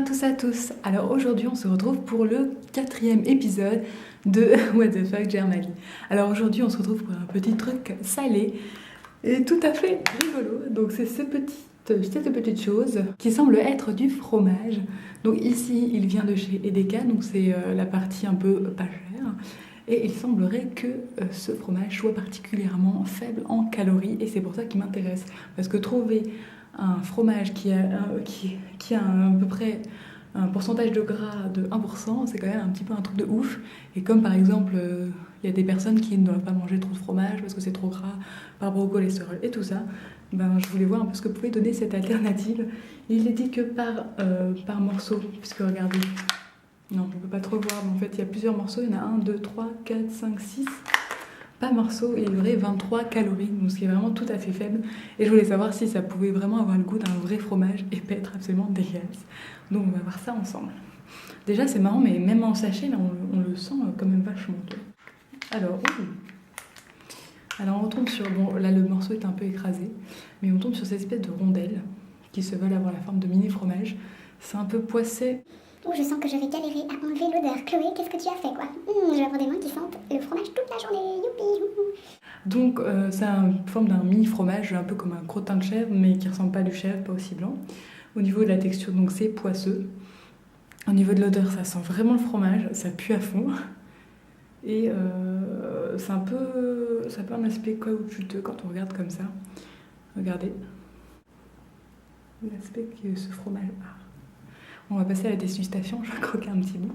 tous à tous. Alors aujourd'hui on se retrouve pour le 4e épisode de What the fuck Germany. Alors aujourd'hui on se retrouve pour un petit truc salé et tout à fait rigolo. Donc c'est cette petite chose qui semble être du fromage. Donc ici il vient de chez Edeka, donc c'est la partie un peu pas chère. Et il semblerait que ce fromage soit particulièrement faible en calories et c'est pour ça qu'il m'intéresse. Parce que trouver un fromage qui a à peu près un pourcentage de gras de 1%, c'est quand même un petit peu un truc de ouf. Et comme par exemple, il y a des personnes qui ne doivent pas manger trop de fromage parce que c'est trop gras par rapport au cholestérol et tout ça, ben, je voulais voir un peu ce que pouvait donner cette alternative. Il est dit que par morceau, puisque regardez, non, on ne peut pas trop voir, mais en fait il y a plusieurs morceaux, il y en a 1, 2, 3, 4, 5, 6... Pas morceau, et il y aurait 23 calories, donc ce qui est vraiment tout à fait faible. Et je voulais savoir si ça pouvait vraiment avoir le goût d'un vrai fromage et pas être absolument dégueulasse. Donc on va voir ça ensemble. Déjà c'est marrant, mais même en sachet, là, on le sent quand même vachement. Alors on tombe sur... Bon, là le morceau est un peu écrasé, mais on tombe sur ces espèces de rondelles qui se veulent avoir la forme de mini fromage. C'est un peu poissé. Oh, je sens que je vais galérer à enlever l'odeur. Chloé, qu'est-ce que tu as fait, quoi? Je vais avoir des mains qui sentent le fromage toute la journée. Youpi! Donc, c'est une forme d'un mini fromage, un peu comme un crottin de chèvre, mais qui ressemble pas à du chèvre, pas aussi blanc. Au niveau de la texture, donc c'est poisseux. Au niveau de l'odeur, ça sent vraiment le fromage, ça pue à fond. Et ça a un peu un aspect caoutchouteux quand on regarde comme ça. Regardez l'aspect que ce fromage a. On va passer à la dégustation, je vais croquer un petit bout.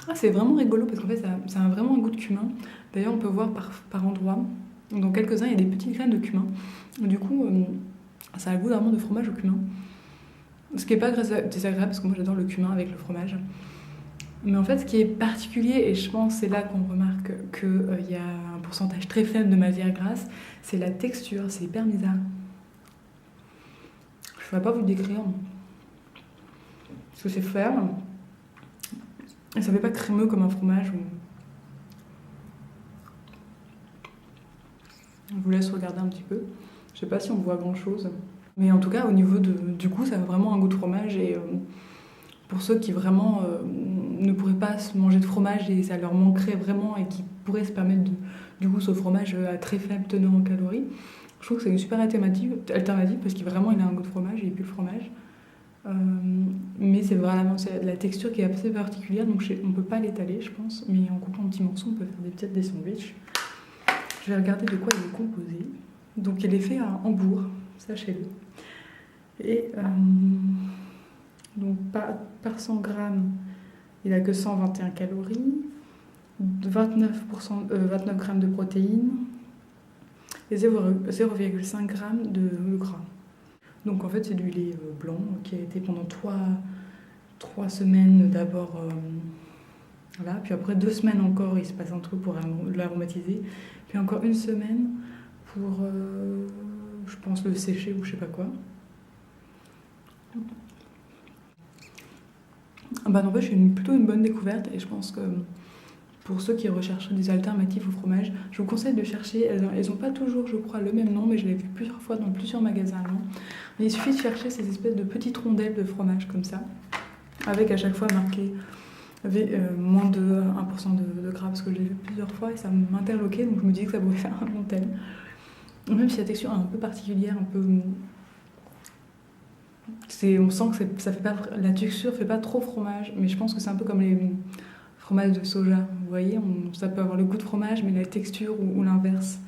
Ah, c'est vraiment rigolo parce qu'en fait ça a vraiment un goût de cumin. D'ailleurs on peut voir par endroits, dans quelques-uns il y a des petites graines de cumin. Du coup ça a le goût vraiment de fromage au cumin. Ce qui n'est pas désagréable parce que moi j'adore le cumin avec le fromage. Mais en fait, ce qui est particulier, et je pense c'est là qu'on remarque qu'il y a un pourcentage très faible de matière grasse, c'est la texture, c'est hyper bizarre. Je ne pourrais pas vous le décrire. Parce que c'est ferme, et ça ne fait pas crémeux comme un fromage. Je vous laisse regarder un petit peu. Je ne sais pas si on voit grand chose. Mais en tout cas, au niveau du goût, ça a vraiment un goût de fromage. Et pour ceux qui vraiment ne pourraient pas se manger de fromage et ça leur manquerait vraiment et qui pourraient se permettre du coup ce fromage à très faible teneur en calories, je trouve que c'est une super alternative parce qu'il vraiment il a un goût de fromage et il pue le fromage. Mais c'est vraiment la texture qui est assez particulière, donc on ne peut pas l'étaler je pense, mais en coupant en petits morceaux on peut faire des sandwichs. Je vais regarder de quoi il est composé. Donc il est fait à Hambourg, sachez-le. Et donc par 100 grammes, il n'a que 121 calories, 29 grammes de protéines et 0,5 grammes de gras. Donc en fait c'est du lait blanc qui a été pendant 3 semaines d'abord, voilà, puis après 2 semaines encore il se passe un truc pour l'aromatiser, puis encore 1 semaine pour, je pense, le sécher ou je sais pas quoi. Bah n'empêche, c'est plutôt une bonne découverte et je pense que pour ceux qui recherchent des alternatives au fromage, je vous conseille de chercher. Elles n'ont pas toujours, je crois, le même nom, mais je l'ai vu plusieurs fois dans plusieurs magasins allemands. Il suffit de chercher ces espèces de petites rondelles de fromage comme ça, avec à chaque fois marqué moins de 1% de gras, parce que je l'ai vu plusieurs fois et ça m'interloquait, donc je me disais que ça pouvait faire un bon thème. Même si la texture est un peu particulière, un peu... on sent que ça fait pas, la texture fait pas trop fromage, mais je pense que c'est un peu comme les fromages de soja. Vous voyez, ça peut avoir le goût de fromage, mais la texture ou l'inverse.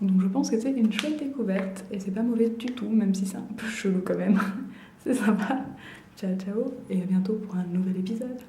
Donc je pense que c'est une chouette découverte et c'est pas mauvais du tout, même si c'est un peu chelou quand même. C'est sympa. Ciao ciao et à bientôt pour un nouvel épisode.